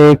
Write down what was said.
1